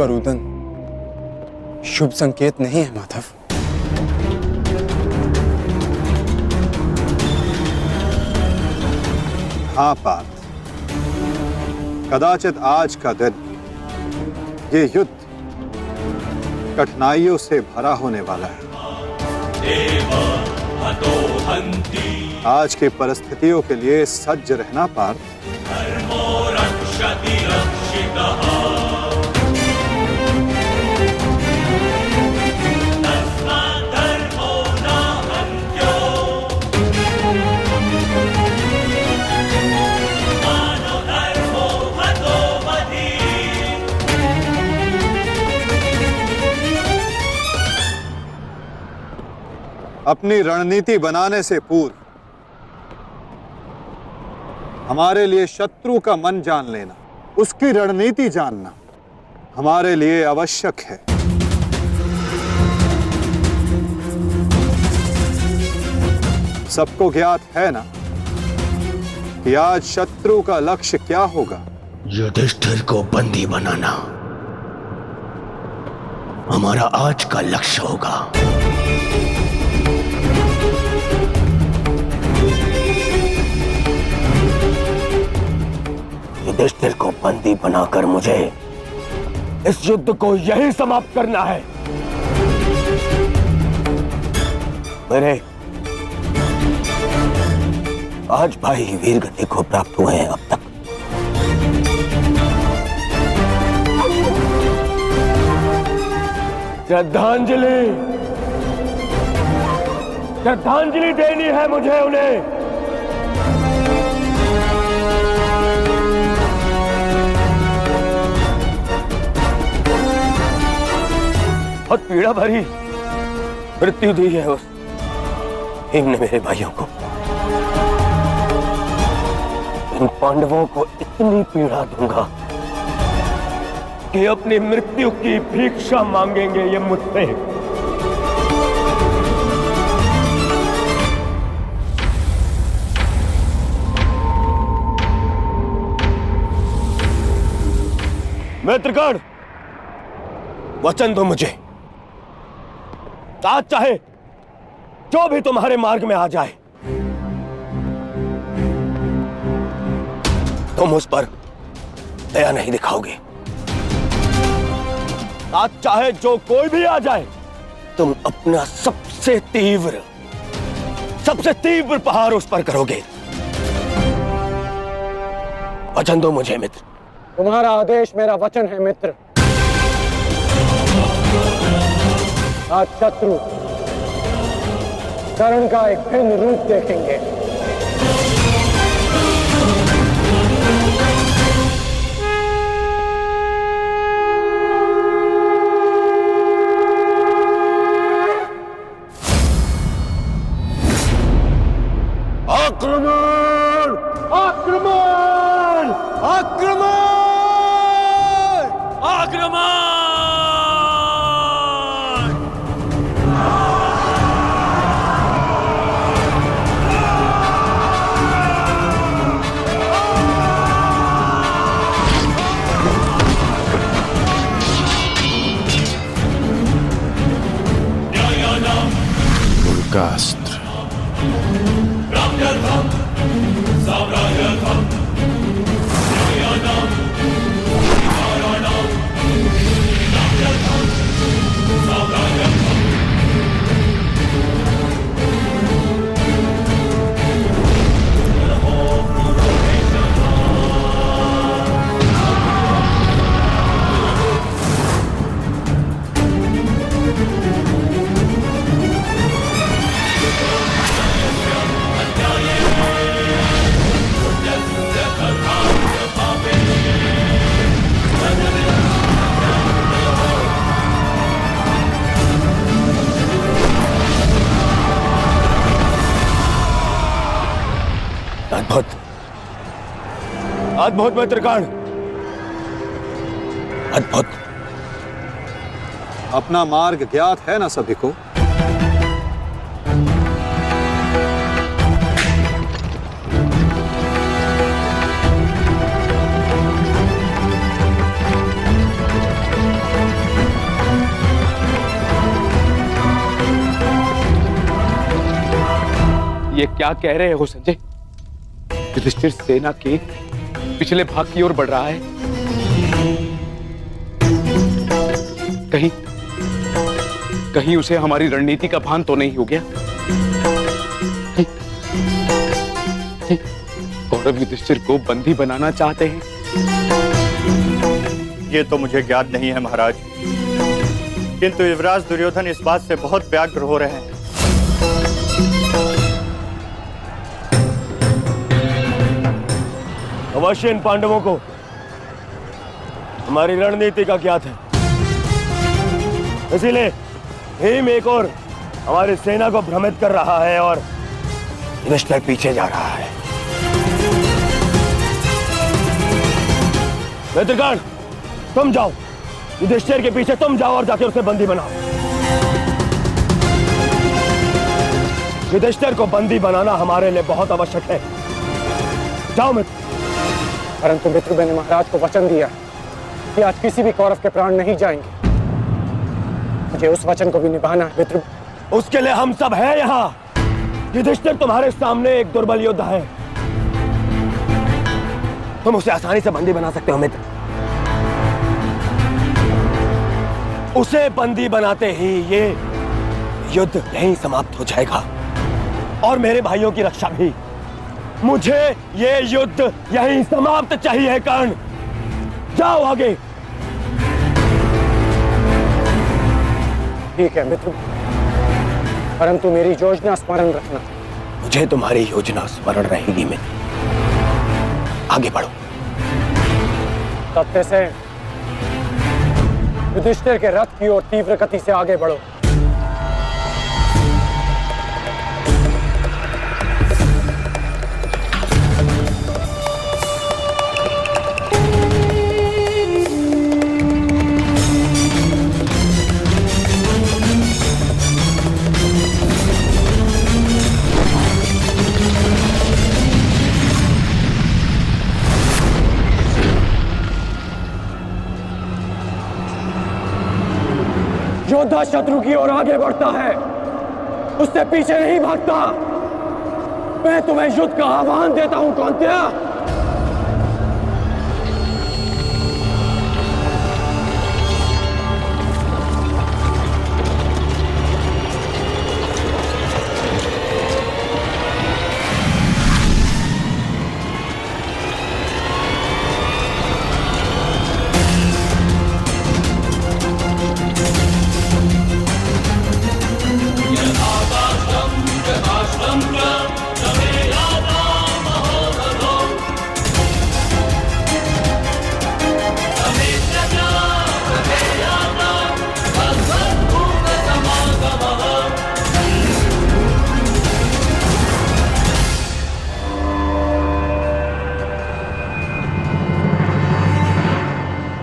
का रुदन शुभ संकेत नहीं है माधव। हाँ पार्थ, कदाचित आज का दिन, ये युद्ध कठिनाइयों से भरा होने वाला है। आज की परिस्थितियों के लिए सज्ज रहना पार्थ। अपनी रणनीति बनाने से पूर्व हमारे लिए शत्रु का मन जान लेना, उसकी रणनीति जानना हमारे लिए आवश्यक है। सबको ज्ञात है ना कि आज शत्रु का लक्ष्य क्या होगा? युधिष्ठिर को बंदी बनाना हमारा आज का लक्ष्य होगा। युधिष्ठिर को बंदी बनाकर मुझे इस युद्ध को यही समाप्त करना है। मेरे आज भाई वीर गति को प्राप्त हुए हैं अब तक। श्रद्धांजलि श्रद्धांजलि देनी है मुझे उन्हें। बहुत पीड़ा भरी मृत्यु दी है उस भीम ने मेरे भाइयों को। इन पांडवों को इतनी पीड़ा दूंगा कि अपनी मृत्यु की भिक्षा मांगेंगे ये मुझसे। मित्रगण, वचन दो मुझे, आज चाहे जो भी तुम्हारे मार्ग में आ जाए तुम उस पर दया नहीं दिखाओगे। आज चाहे जो कोई भी आ जाए तुम अपना सबसे तीव्र प्रहार उस पर करोगे। वचन दो मुझे मित्र। तुम्हारा आदेश मेरा वचन है मित्र। आज शत्रु कर्ण का एक भिन्न रूप देखेंगे। आक्रमण! आक्रमण! आक्रमण! आक्रमण! का अस्त्र अद्भुत अद्भुत मित्रगण, अद्भुत। अपना मार्ग ज्ञात है ना सभी को? ये क्या कह रहे हो संजय? युधिष्ठिर सेना के पिछले भाग की ओर बढ़ रहा है। कहीं कहीं उसे हमारी रणनीति का भान तो नहीं हो गया? कौरव युधिष्ठिर को बंदी बनाना चाहते हैं? ये तो मुझे ज्ञात नहीं है महाराज, किंतु युवराज दुर्योधन इस बात से बहुत व्यग्र हो रहे हैं। अवश्य इन पांडवों को हमारी रणनीति का ज्ञात है, इसीलिए भीम एक और हमारी सेना को भ्रमित कर रहा है और युधिष्ठिर पीछे जा रहा है। मित्रगण, तुम जाओ, युधिष्ठिर के पीछे तुम जाओ और जाके उसे बंदी बनाओ। युधिष्ठिर को बंदी बनाना हमारे लिए बहुत आवश्यक है। जाओ मित्र। परंतु मित्र, मैंने महाराज को वचन दिया कि आज किसी भी कौरव के प्राण नहीं जाएंगे। मुझे उस वचन को भी निभाना है मित्र। उसके लिए हम सब हैं यहाँ। युधिष्ठिर तुम्हारे सामने एक दुर्बल योद्धा है, तुम उसे आसानी से बंदी बना सकते हो मित्र। उसे बंदी बनाते ही ये युद्ध यहीं समाप्त हो जाएगा और मेरे भाइयों की रक्षा भी। मुझे ये युद्ध यहीं समाप्त चाहिए। कर्ण, जाओ आगे। ठीक है मित्र, परंतु मेरी योजना स्मरण रखना। मुझे तुम्हारी योजना स्मरण रहेगी मित्र। आगे बढ़ो। तब से युधिष्ठिर के रथ की ओर तीव्र गति से आगे बढ़ो। योद्धा शत्रु की ओर आगे बढ़ता है, उससे पीछे नहीं भागता। मैं तुम्हें युद्ध का आह्वान देता हूं कौन्तेय।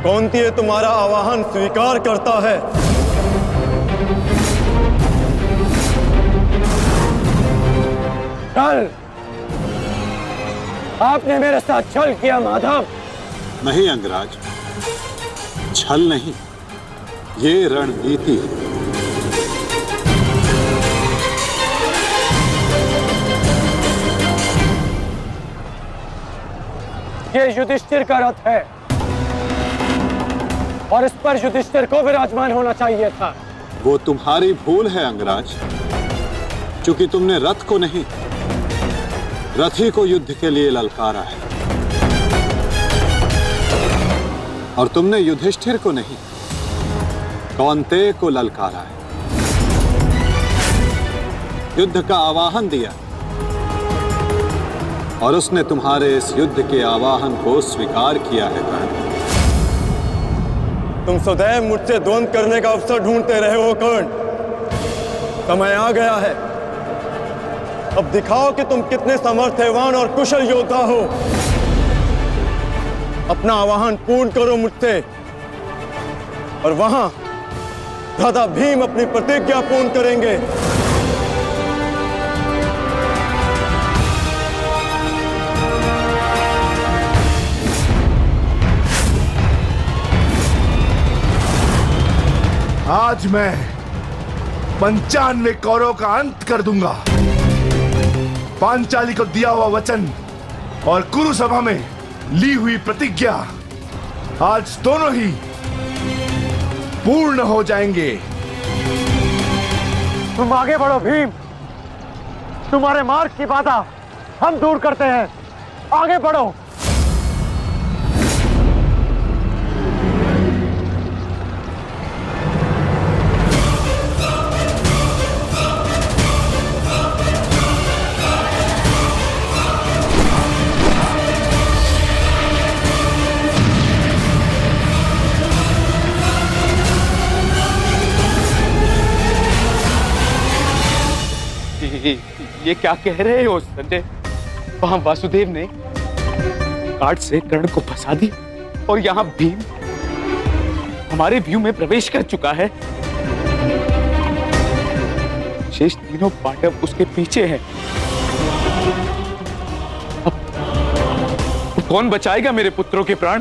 कौन्तेय तुम्हारा आवाहन स्वीकार करता है। कल आपने मेरे साथ छल किया माधव। नहीं अंगराज, छल नहीं, ये रणनीति है। ये युधिष्ठिर का रथ है और इस पर युधिष्ठिर को विराजमान होना चाहिए था। वो तुम्हारी भूल है अंगराज, क्योंकि तुमने रथ को नहीं, रथी को युद्ध के लिए ललकारा है। और तुमने युधिष्ठिर को नहीं, कौन्तेय को ललकारा है, युद्ध का आवाहन दिया और उसने तुम्हारे इस युद्ध के आवाहन को स्वीकार किया है। कर्ण, तुम सदैव मुझसे द्वंद्व करने का अवसर ढूंढते रहे हो कर्ण। समय आ गया है, अब दिखाओ कि तुम कितने समर्थवान और कुशल योद्धा हो। अपना आवाहन पूर्ण करो मुझसे और वहां भ्राता भीम अपनी प्रतिज्ञा पूर्ण करेंगे। आज मैं 95 कौरवों का अंत कर दूंगा। पांचाली को दिया हुआ वचन और कुरु सभा में ली हुई प्रतिज्ञा आज दोनों ही पूर्ण हो जाएंगे। तुम आगे बढ़ो भीम, तुम्हारे मार्ग की बाधा हम दूर करते हैं, आगे बढ़ो। ये क्या कह रहे हो संजय? वहां वासुदेव ने काट से कर्ण को फंसा दिया और यहाँ भीम हमारे व्यू में प्रवेश कर चुका है। शेष तीनों पांडव उसके पीछे हैं। अब कौन बचाएगा मेरे पुत्रों के प्राण?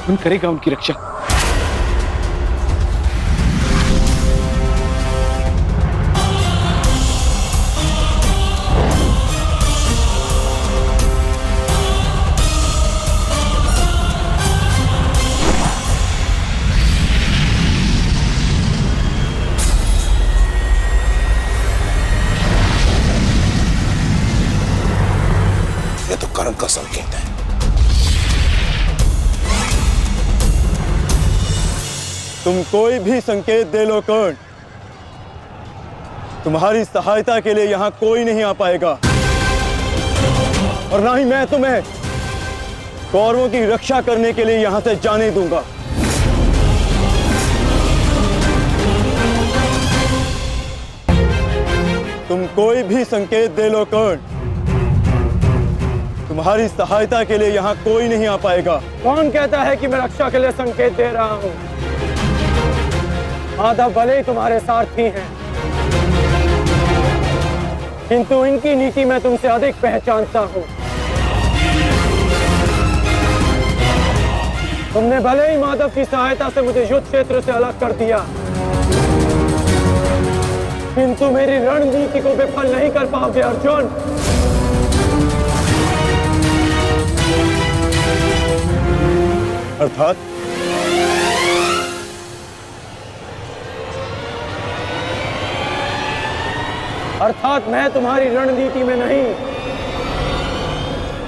कौन करेगा उनकी रक्षा? कर्ण का संकेत है। तुम कोई भी संकेत दे लो कर्ण, तुम्हारी सहायता के लिए यहां कोई नहीं आ पाएगा और ना ही मैं तुम्हें कौरवों की रक्षा करने के लिए यहां से जाने दूंगा। तुम कोई भी संकेत दे लो कर्ण, तुम्हारी सहायता के लिए यहां कोई नहीं आ पाएगा। कौन कहता है कि मैं रक्षा के लिए संकेत दे रहा हूं? माधव भले ही तुम्हारे सारथी हैं, किंतु इनकी नीति मैं तुमसे अधिक पहचानता हूं। तुमने भले ही माधव की सहायता से मुझे युद्ध क्षेत्र से अलग कर दिया, किंतु मेरी रणनीति को विफल नहीं कर पाओगे अर्जुन। अर्थात मैं तुम्हारी रणनीति में नहीं,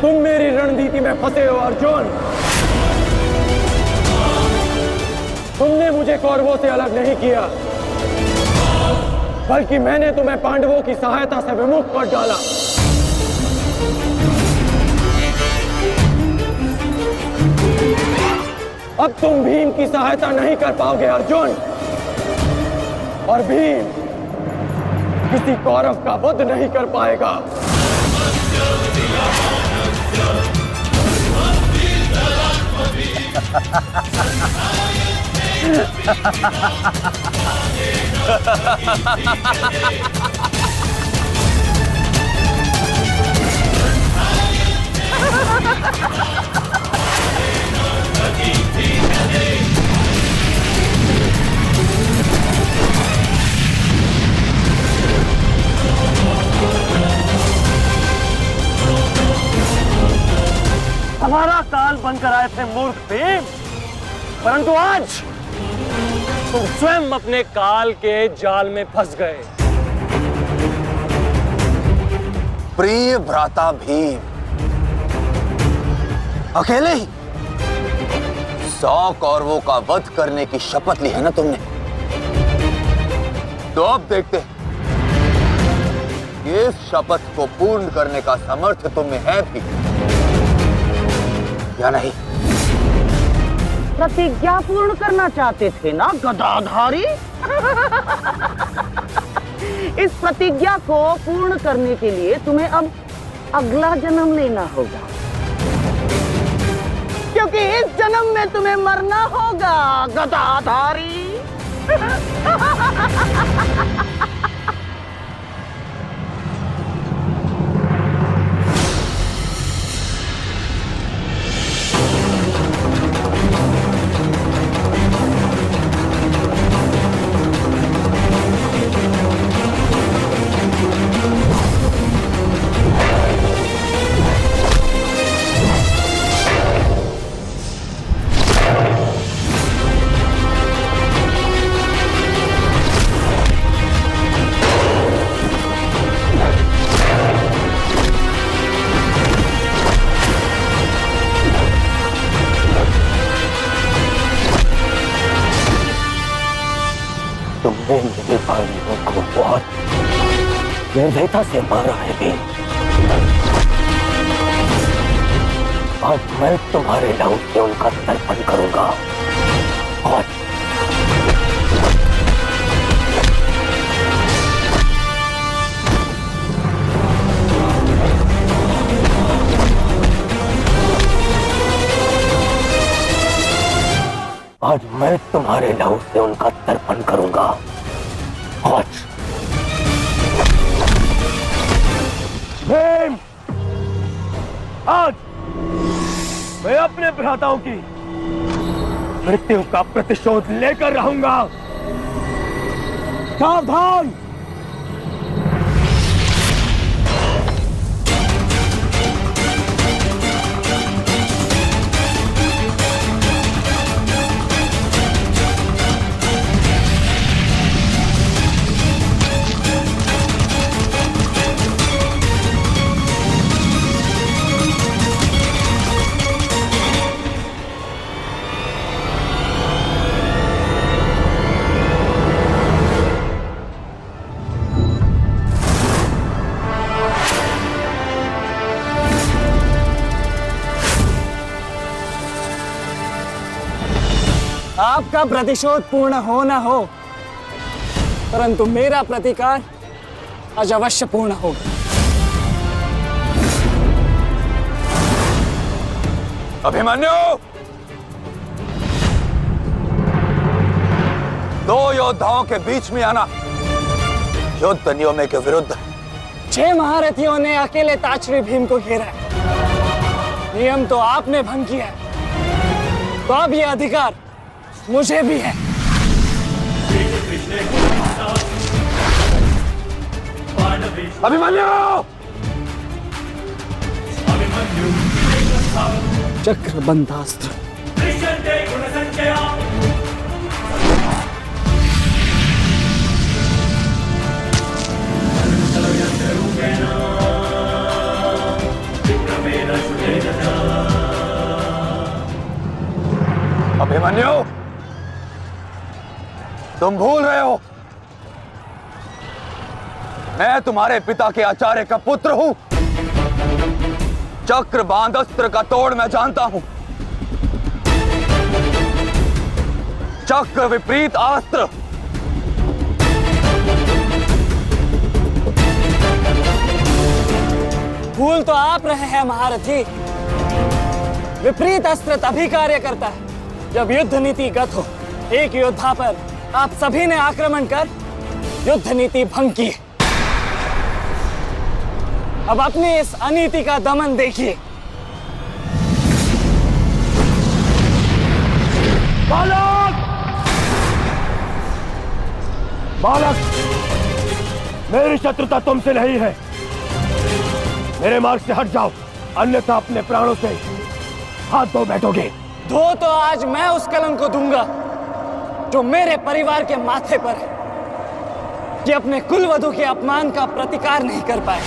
तुम मेरी रणनीति में फंसे हो अर्जुन। तुमने मुझे कौरवों से अलग नहीं किया, बल्कि मैंने तुम्हें पांडवों की सहायता से विमुख कर डाला। अब तुम भीम की सहायता नहीं कर पाओगे अर्जुन, और भीम किसी कौरव का वध नहीं कर पाएगा। हमारा काल बनकर आए थे मूर्ख भीम, परंतु आज तुम स्वयं अपने काल के जाल में फंस गए। प्रिय भ्राता भीम, अकेले ही 100 कौरवों का वध करने की शपथ ली है ना तुमने? तो अब देखते हैं इस शपथ को पूर्ण करने का सामर्थ्य तुम में है भी या नहीं। प्रतिज्ञा पूर्ण करना चाहते थे ना गदाधारी? इस प्रतिज्ञा को पूर्ण करने के लिए तुम्हें अब अगला जन्म लेना होगा, क्योंकि इस जन्म में तुम्हें मरना होगा गदाधारी। तुमने मेरे भाइयों को बहुत निर्दयता से मारा है भीम। आज मैं तुम्हारे लहू से उनका तर्पण करूंगा। और आज मैं तुम्हारे लहू से उनका तर्पण करूंगा। आज भीम, आज मैं अपने भ्राताओं की मृत्यु का प्रतिशोध लेकर रहूंगा। सावधान! आपका प्रतिशोध पूर्ण हो न हो, परंतु मेरा प्रतिकार आज अवश्य पूर्ण होगा। अभिमन्यु, दो योद्धाओं के बीच में आना युद्ध नियमों के विरुद्ध है। 6 महारथियों ने अकेले ताचरी भीम को घेरा है। नियम तो आपने भंग किया है, तो अब यह अधिकार मुझे भी है। अभिमन्यु! चक्रबंधास्त्र। अभिमन्यु, तुम भूल रहे हो, मैं तुम्हारे पिता के आचार्य का पुत्र हूं। चक्रबांध अस्त्र का तोड़ मैं जानता हूं। चक्र विपरीत अस्त्र भूल तो आप रहे हैं महारथी। विपरीत अस्त्र तभी कार्य करता है जब युद्ध नीति गत हो। एक योद्धा पर आप सभी ने आक्रमण कर युद्ध नीति भंग की। अब अपनी इस अनीति का दमन देखिए। बालक! बालक! मेरी शत्रुता तुमसे नहीं है। मेरे मार्ग से हट जाओ, अन्यथा अपने प्राणों से हाथ धो बैठोगे। धो तो आज मैं उस कलंक को दूंगा जो मेरे परिवार के माथे पर है, कि अपने कुलवधु के अपमान का प्रतिकार नहीं कर पाए।